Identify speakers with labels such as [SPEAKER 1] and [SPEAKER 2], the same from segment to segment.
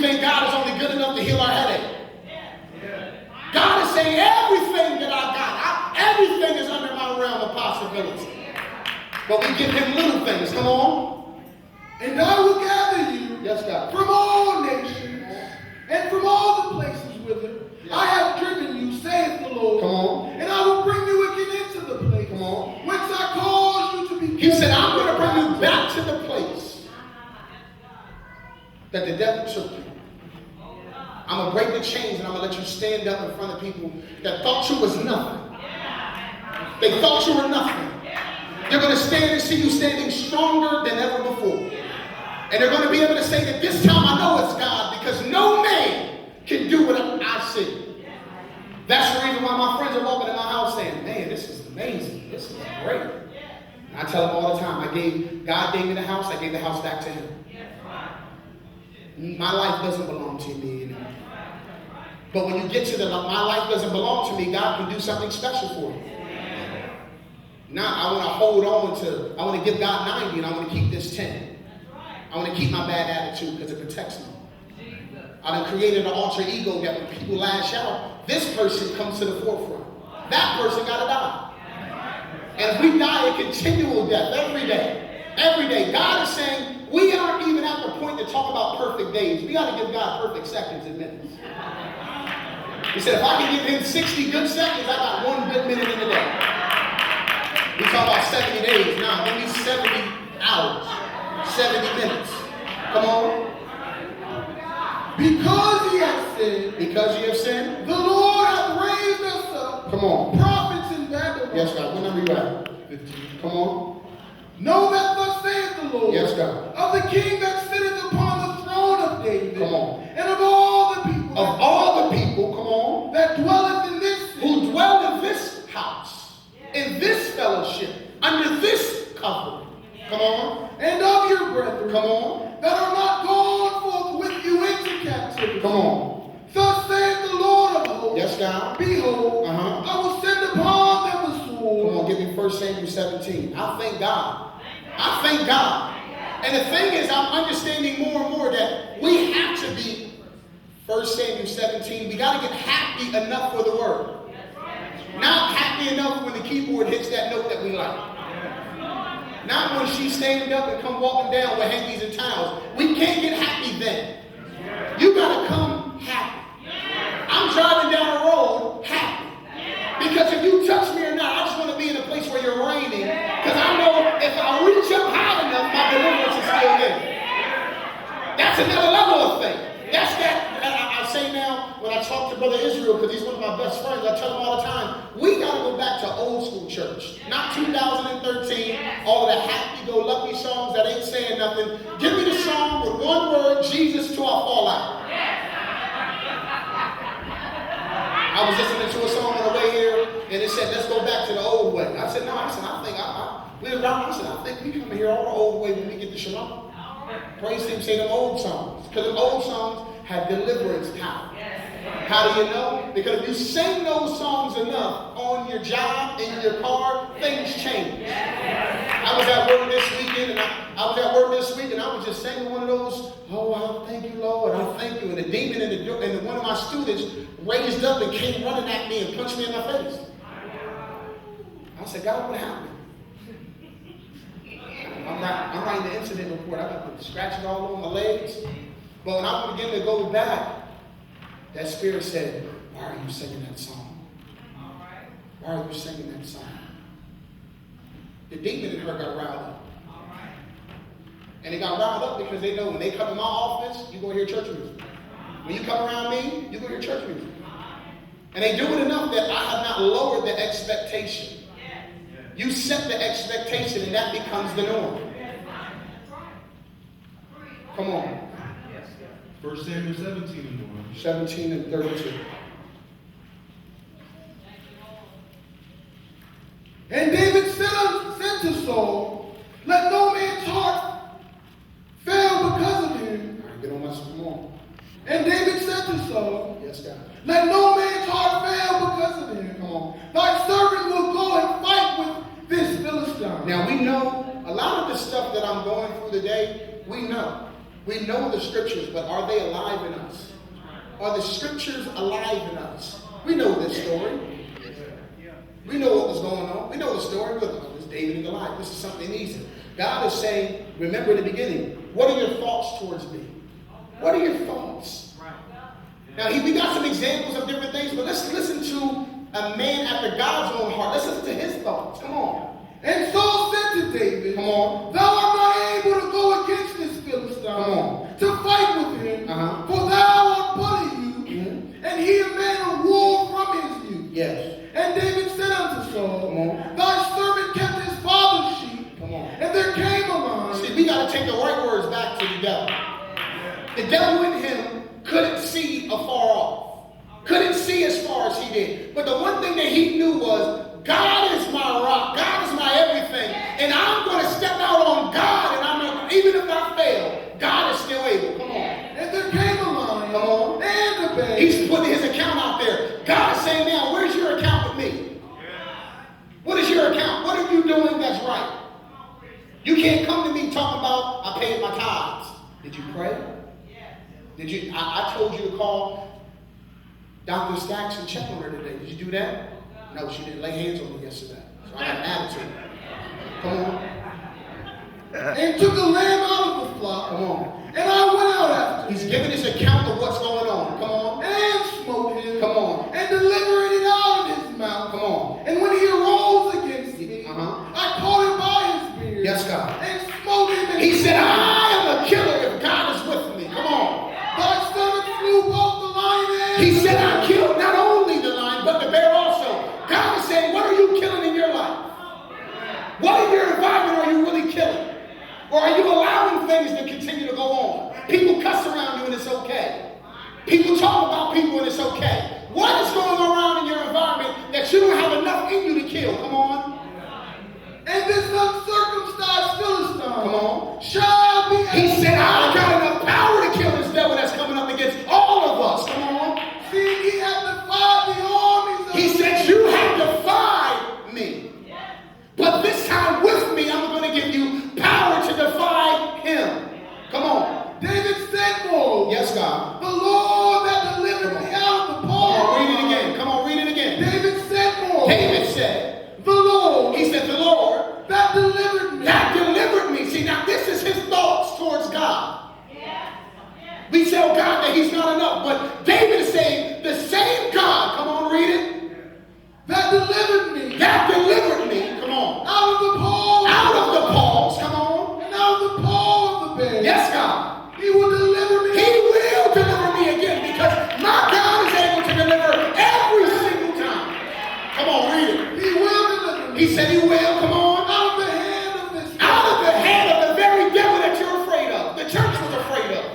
[SPEAKER 1] think God is only good enough to heal our headache. God is saying everything that I got, everything is under my realm of possibility. But we give him little things. Come on.
[SPEAKER 2] And I will gather you,
[SPEAKER 1] yes, God,
[SPEAKER 2] from all nations and from all the places whither I have driven you, saith the Lord.
[SPEAKER 1] Come on.
[SPEAKER 2] And I will bring you again into the place,
[SPEAKER 1] come on,
[SPEAKER 2] whence I caused you to be.
[SPEAKER 1] He said, I'm going to bring you back to the place that the devil took you. I'm going to break the chains and I'm going to let you stand up in front of people that thought you was nothing. They thought you were nothing. They're going to stand and see you standing stronger than ever before. And they're going to be able to say that this time I know it's God, because no man can do what I see. That's the reason why my friends are walking in my house saying, man, this is amazing. This is great. And I tell them all the time, God gave me the house, I gave the house back to him. My life doesn't belong to me anymore. But when you get to my life doesn't belong to me, God can do something special for you. Now I want to hold on I want to give God 90 and I want to keep this 10. I want to keep my bad attitude because it protects me. I done created an alter ego that when people lash out, this person comes to the forefront. That person got to die. And if we die a continual death every day, God is saying we aren't even at the point to talk about perfect days. We got to give God perfect seconds and minutes. He said, if I can give him 60 good seconds, I got 1 good minute in the day. We talk about 70 days. Now, give me 70 hours, 70 minutes. Come on.
[SPEAKER 2] Because ye have sinned, the Lord hath raised us up.
[SPEAKER 1] Come on.
[SPEAKER 2] Prophets in Babylon.
[SPEAKER 1] Yes, God. When are we at? 15. Come on.
[SPEAKER 2] Know that thus saith the Lord.
[SPEAKER 1] Yes, God.
[SPEAKER 2] Of the king that sitteth upon the throne of David.
[SPEAKER 1] Come on.
[SPEAKER 2] And of all the people.
[SPEAKER 1] Of all the people, come on.
[SPEAKER 2] That dwelleth in this city.
[SPEAKER 1] Who dwell in this house. In this fellowship. Under this covering. Come on.
[SPEAKER 2] And of your brethren.
[SPEAKER 1] Come on.
[SPEAKER 2] That are not gone forth with you into captivity.
[SPEAKER 1] Come on.
[SPEAKER 2] Thus saith the Lord of hosts.
[SPEAKER 1] Yes, God.
[SPEAKER 2] Behold, I will send upon them a sword.
[SPEAKER 1] Come on, give me 1 Samuel 17. I thank God. I thank God. And the thing is, I'm understanding more and more that we have to be 1 Samuel 17. We got to get happy enough for the word. Not happy enough when the keyboard hits that note that we like. Not when she stand up and come walking down with hankies and towels. We can't get happy then. You got to come happy. I'm driving down the road happy. Because if you touch me or not, I just want to be in a place where you're reigning. Because I know if I reach up high enough, my deliverance is still there. That's another level of faith. That's that. I say now, when I talk to Brother Israel, because he's one of my best friends, I tell him all the time, we got to go back to old school church. Not 2013, all of the happy-go-lucky songs that ain't saying nothing. Give me the song with one word, Jesus, till I fall out. I was listening to a song on the way here, and it said, let's go back to the old way. I said, no, I think we come here all the old way when we get to Shalom. Praise him, say them old songs. Because them old songs have deliverance power. How do you know? Because if you sing those songs enough on your job, in your car, things change. I was at work this weekend, and I was just singing one of those, oh, I thank you, Lord, I thank you. And the demon and one of my students raised up and came running at me and punched me in my face. I said, God, what happened? I'm writing the incident report. I got the scratches all over my legs. But when I began to go back, that spirit said, why are you singing that song? Why are you singing that song? The demon in her got riled up. And they got riled up because they know when they come in my office, you're going to hear church music. When you come around me, you're going to hear church music. And they do it enough that I have not lowered the expectation. You set the expectation and that becomes the norm. Come on.
[SPEAKER 3] 1 Samuel 17 and 1.
[SPEAKER 1] 17 and 32.
[SPEAKER 2] And David said to Saul, let no man's heart fail because of him.
[SPEAKER 1] All right, get on my come on.
[SPEAKER 2] And David said to Saul,
[SPEAKER 1] yes, God.
[SPEAKER 2] let no man's heart fail because of him.
[SPEAKER 1] Come on.
[SPEAKER 2] Thy servant will go and fight with this Philistine.
[SPEAKER 1] Now we know a lot of the stuff that I'm going through today, we know. We know the scriptures, but are they alive in us? Are the scriptures alive in us? We know this story. We know what was going on. We know the story. It was David and Goliath. This is something easy. God is saying, remember in the beginning, what are your thoughts towards me? What are your thoughts? Now, we got some examples of different things, but let's listen to a man after God's own heart. Let's listen to his thoughts. Come on.
[SPEAKER 2] And Saul said to David,
[SPEAKER 1] Come on.
[SPEAKER 2] thou art not able to go against this Philistine
[SPEAKER 1] Come on.
[SPEAKER 2] to fight with him,
[SPEAKER 1] Uh-huh.
[SPEAKER 2] for thou art but a youth,
[SPEAKER 1] Mhm.
[SPEAKER 2] and he a man of war from his youth.
[SPEAKER 1] Yes.
[SPEAKER 2] And David said unto Saul,
[SPEAKER 1] Come on.
[SPEAKER 2] thy servant kept his father's sheep,
[SPEAKER 1] Come on.
[SPEAKER 2] and there came a lion.
[SPEAKER 1] See, we got to take the right words back to the devil. The devil in him couldn't see afar off. Couldn't see as far as he did. But the one thing that he knew was, God is my rock. God is my everything. And I'm going to step out on God. And I'm not, even if I fail, God is still able. Come on.
[SPEAKER 2] And there came a lion,
[SPEAKER 1] Come on.
[SPEAKER 2] and a bear.
[SPEAKER 1] He's putting his account out there. God is saying now, where's your account with me? What is your account? What are you doing that's right? You can't come to me talking about, I paid my tithes. Did you pray? Did you? I told you to call Dr. Stacks and check on her today. Did you do that? No, she didn't lay hands on me yesterday. So I got an attitude. Come on.
[SPEAKER 2] And took a lamb out of the flock,
[SPEAKER 1] Come on.
[SPEAKER 2] and I went out after
[SPEAKER 1] He's
[SPEAKER 2] him,
[SPEAKER 1] giving his account of what's going on. Come on.
[SPEAKER 2] and smote him,
[SPEAKER 1] Come on.
[SPEAKER 2] and delivered it out of his mouth.
[SPEAKER 1] Come on.
[SPEAKER 2] And when he arose against me,
[SPEAKER 1] Uh-huh.
[SPEAKER 2] I caught him by his beard,
[SPEAKER 1] Yes, God.
[SPEAKER 2] and smote him. And
[SPEAKER 1] He said, I am a killer if God is with me. Come on.
[SPEAKER 2] thy servant slew both the lion and
[SPEAKER 1] He said, I killed not only the lion, but the bear also. God is saying, what are you killing in your life? What in your environment are you really killing? Or are you allowing things to continue to go on? People cuss around you and it's okay. People talk about people and it's okay. What is going around in your environment that you don't have enough in you to kill? Come on.
[SPEAKER 2] And this uncircumcised Philistine
[SPEAKER 1] Come on.
[SPEAKER 2] shall be
[SPEAKER 1] He said, I got enough power to kill this devil that's coming up against all of us. Come on.
[SPEAKER 2] seeing he hath defied the armies of
[SPEAKER 1] He said, you have defied me. But this time with me, I'm going to give you power to defy him. Come on.
[SPEAKER 2] David said, moreover,
[SPEAKER 1] Yes, God.
[SPEAKER 2] the Lord that delivered me out of the paw.
[SPEAKER 1] Come on, read it again. Come on, read it again.
[SPEAKER 2] David said, moreover,
[SPEAKER 1] David said,
[SPEAKER 2] the Lord
[SPEAKER 1] he said, the Lord
[SPEAKER 2] that delivered me.
[SPEAKER 1] that delivered me. See, now this is his thoughts towards God. We tell God that he's not enough. But David is saying, the same God, come on, read it,
[SPEAKER 2] that delivered me
[SPEAKER 1] that delivered me, come on,
[SPEAKER 2] out of the paw.
[SPEAKER 1] out of the paws, come on.
[SPEAKER 2] And out of the paw of the bear.
[SPEAKER 1] Yes, God.
[SPEAKER 2] He will deliver me.
[SPEAKER 1] He will deliver me again because my God is able to deliver every single time. Come on, read it.
[SPEAKER 2] He will deliver me.
[SPEAKER 1] He said he will, come on.
[SPEAKER 2] Out of the hand of this.
[SPEAKER 1] Out of the hand of the very devil that you're afraid of. The church was afraid of.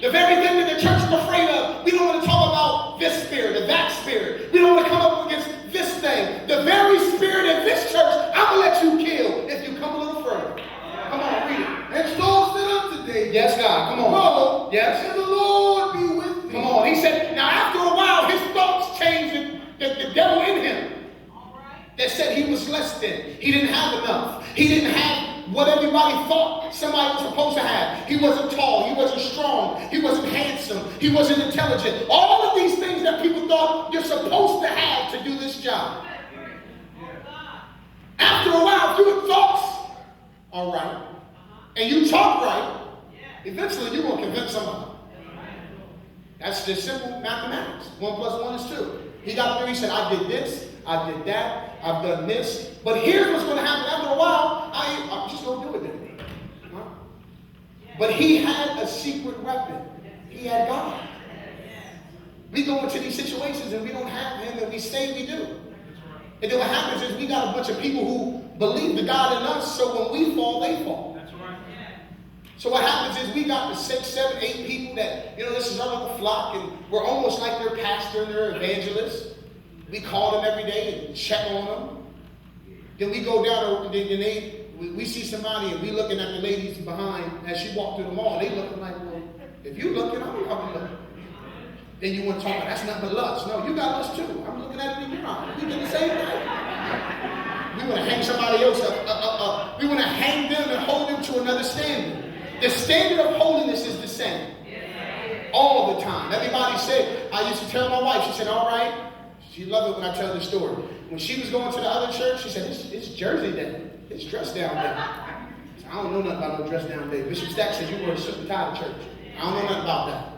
[SPEAKER 1] The very thing that the church was afraid of. We don't want to talk about this spirit or that spirit. We don't want to come up against this thing. The very spirit in this church, I'm going to let you kill if you come a little further. Come on, read it.
[SPEAKER 2] And Saul said unto David,
[SPEAKER 1] Yes, God, come on.
[SPEAKER 2] Go,
[SPEAKER 1] Yes.
[SPEAKER 2] and the Lord be with me.
[SPEAKER 1] Come on. He said, now after a while, his thoughts changed. The devil in him that said he was less than. He didn't have enough. He didn't have what everybody thought somebody was supposed to have. He wasn't tall. He wasn't strong. He wasn't handsome. He wasn't intelligent. All of these things that people thought you're supposed to have to do this job. After a while, if your thoughts are right and you talk right, eventually you're going to convince somebody. That's just simple mathematics. 1 + 1 is 2. He got there, he said, I did this, I did that, I've done this. But here's what's going to happen. After a while, I'm just going to do it then. Huh? But he had a secret weapon. He had God. We go into these situations and we don't have him and we say we do. And then what happens is we got a bunch of people who believe the God in us, so when we fall, they fall.
[SPEAKER 3] That's right.
[SPEAKER 1] So what happens is we got the 6, 7, 8 people that, this is our little flock, and we're almost like their pastor and their evangelist. We call them every day and check on them. Then we go down and we see somebody and we looking at the ladies behind as she walked through the mall. They looking like, well, if you looking, I'm looking. Then you want to talk about that's nothing but lust. No, you got lust too. I'm looking at it in your eye. You did the same thing. We want to hang somebody else up. We want to hang them and hold them to another standard. The standard of holiness is the same. All the time. Everybody said, I used to tell my wife, she said, all right. She loved it when I tell the story. When she was going to the other church, she said, it's Jersey Day. It's dress down day. I don't know nothing about no dress down day. Bishop Stack said you were a suit and tie to church. I don't know nothing about that.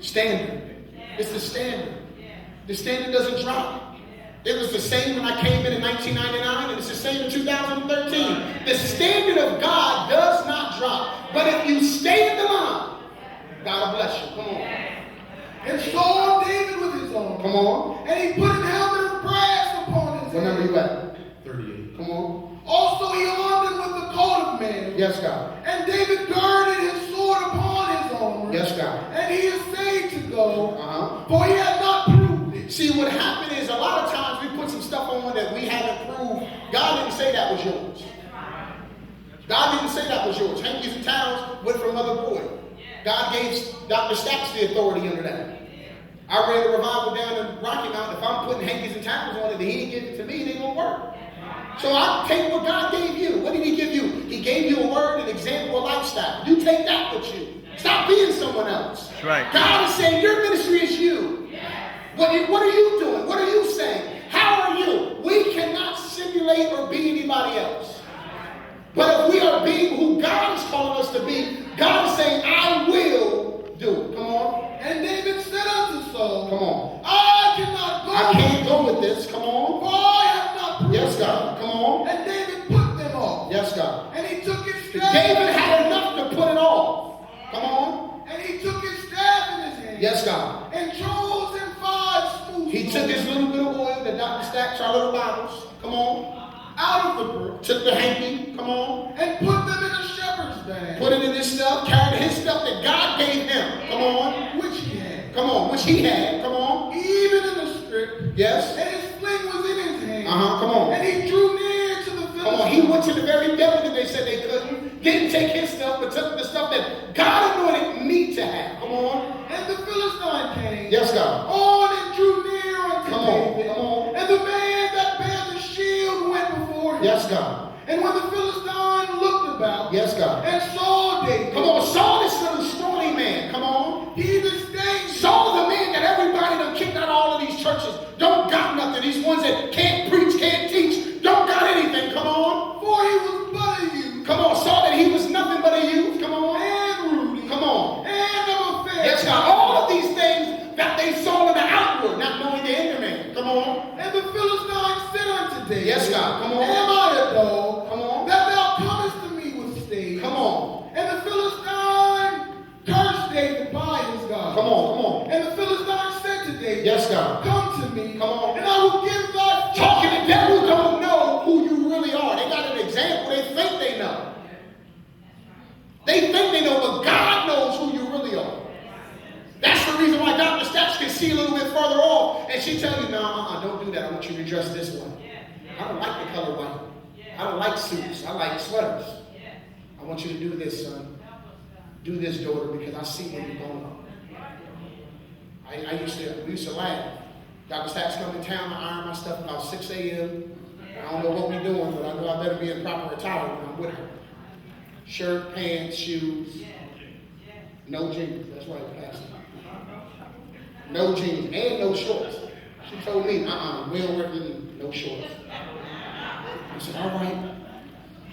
[SPEAKER 1] Standard. It's the standard. The standard doesn't drop. It was the same when I came in 1999, and it's the same in 2013. The standard of God does not drop. But if you stay in the line, God bless you. Come on.
[SPEAKER 2] And so on David with his arm.
[SPEAKER 1] Come on.
[SPEAKER 2] And he put an helmet of brass upon his
[SPEAKER 1] What
[SPEAKER 2] head.
[SPEAKER 1] number you at?
[SPEAKER 3] 38.
[SPEAKER 1] Come on.
[SPEAKER 2] Also he armed him with the coat of mail.
[SPEAKER 1] Yes, God.
[SPEAKER 2] And David girded his sword upon his armor.
[SPEAKER 1] Yes, God.
[SPEAKER 2] And he essayed to go,
[SPEAKER 1] Uh-huh.
[SPEAKER 2] for he had not proved it.
[SPEAKER 1] See, what happened is a lot of times we put some stuff on that we haven't proved. God didn't say that was yours. God didn't say that was yours. Hankies and towels went from Mother Boy. God gave Dr. Stacks the authority under that. I read a revival down in Rocky Mountain. If I'm putting hankies and towels on it, then he didn't give it to me, it ain't gonna work. So I take what God gave you. What did he give you? He gave you a word, an example, a lifestyle. You take that with you. Stop being someone else.
[SPEAKER 4] That's right.
[SPEAKER 1] God is saying your ministry is you. What are you doing? What are you saying? How are you? We cannot simulate or be anybody else. But if we are being who God is calling us to be, God is saying, I will do it. Come on.
[SPEAKER 2] And David said unto Saul,
[SPEAKER 1] Come on.
[SPEAKER 2] I cannot go.
[SPEAKER 1] I can't go with this. Come on.
[SPEAKER 2] For I have not proved
[SPEAKER 1] Yes,
[SPEAKER 2] it.
[SPEAKER 1] God. Come on.
[SPEAKER 2] And David put them off.
[SPEAKER 1] Yes, God.
[SPEAKER 2] And he took his staff.
[SPEAKER 1] David had enough to put it off. Come on.
[SPEAKER 2] And he took his staff in his hand.
[SPEAKER 1] Yes, God.
[SPEAKER 2] And chose him 5 smooth
[SPEAKER 1] He took his little bit of oil that Dr. Stacks, our little Bibles. Come on.
[SPEAKER 2] out of the brook.
[SPEAKER 1] Took the hanky. Come on.
[SPEAKER 2] And put them in a shepherd's bag.
[SPEAKER 1] Put it in his stuff. Carried his stuff that God gave him. Come on.
[SPEAKER 2] Which he had.
[SPEAKER 1] Come on. Which he had. Come on.
[SPEAKER 2] Even in the script.
[SPEAKER 1] Yes.
[SPEAKER 2] And his sling was in his hand.
[SPEAKER 1] Come on.
[SPEAKER 2] And he drew near to the Philistine.
[SPEAKER 1] Come on. He went to the very devil that they said they couldn't. Didn't take his stuff, but took the stuff that God anointed me to have. Come on.
[SPEAKER 2] And the Philistine came.
[SPEAKER 1] Yes, God.
[SPEAKER 2] On and drew near unto
[SPEAKER 1] Come on.
[SPEAKER 2] David.
[SPEAKER 1] Come on.
[SPEAKER 2] And the man that bare the shield went before him.
[SPEAKER 1] Yes, God.
[SPEAKER 2] And when the Philistine looked about.
[SPEAKER 1] Yes, God.
[SPEAKER 2] And saw David.
[SPEAKER 1] Come on. Saul, this little scrawny man. Come on.
[SPEAKER 2] He disdained.
[SPEAKER 1] Saul, the man that everybody done kicked out of all of these churches. Don't got nothing. These ones that can't preach, can't teach. Don't got anything. Come on.
[SPEAKER 2] For he was but a youth.
[SPEAKER 1] Come on. Saw that he was nothing but a youth. Come on.
[SPEAKER 2] And rudy.
[SPEAKER 1] Come on.
[SPEAKER 2] And of a fair.
[SPEAKER 1] Yes, God. All of these things that they saw in the outward, not knowing the inner man. Come on.
[SPEAKER 2] And the Philistine said unto David.
[SPEAKER 1] Yes, God. Come on.
[SPEAKER 2] Am I a dog?
[SPEAKER 1] Come on.
[SPEAKER 2] That thou comest to me with staves?
[SPEAKER 1] Come on.
[SPEAKER 2] And the Philistine cursed David by his God.
[SPEAKER 1] Come on. Come on.
[SPEAKER 2] And the Philistine said to David.
[SPEAKER 1] Yes, God.
[SPEAKER 2] Come to me.
[SPEAKER 1] Come on.
[SPEAKER 2] And I will give thy
[SPEAKER 1] Talking to devil don't know who you really are. They got an example. They think they know. They think they know, but God knows who you really are. That's the reason why Dr. Stacks can see a little bit further off, and she tell you, no, don't do that. I want you to dress this way. I don't like the color white. I don't like suits. I like sweaters. I want you to do this, son. Do this, daughter, because I see where you're going. We used to laugh. Dr. Stacks come in town, I iron my stuff about 6 a.m. I don't know what we're doing, but I know I better be in proper attire when I'm with her. Shirt, pants, shoes. No jeans. That's right, Pastor. No jeans and no shorts. She told me, we don't wear no shorts. I said, all right.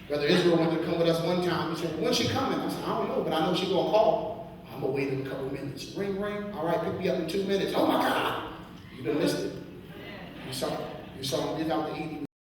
[SPEAKER 1] Brother Israel wanted to come with us one time. He said, when's she coming? I said, I don't know, but I know she's going to call. I'm going to wait in a couple minutes. Ring, ring. All right, pick me up in 2 minutes. Oh, my God. You done missed it. You saw him get out to eat.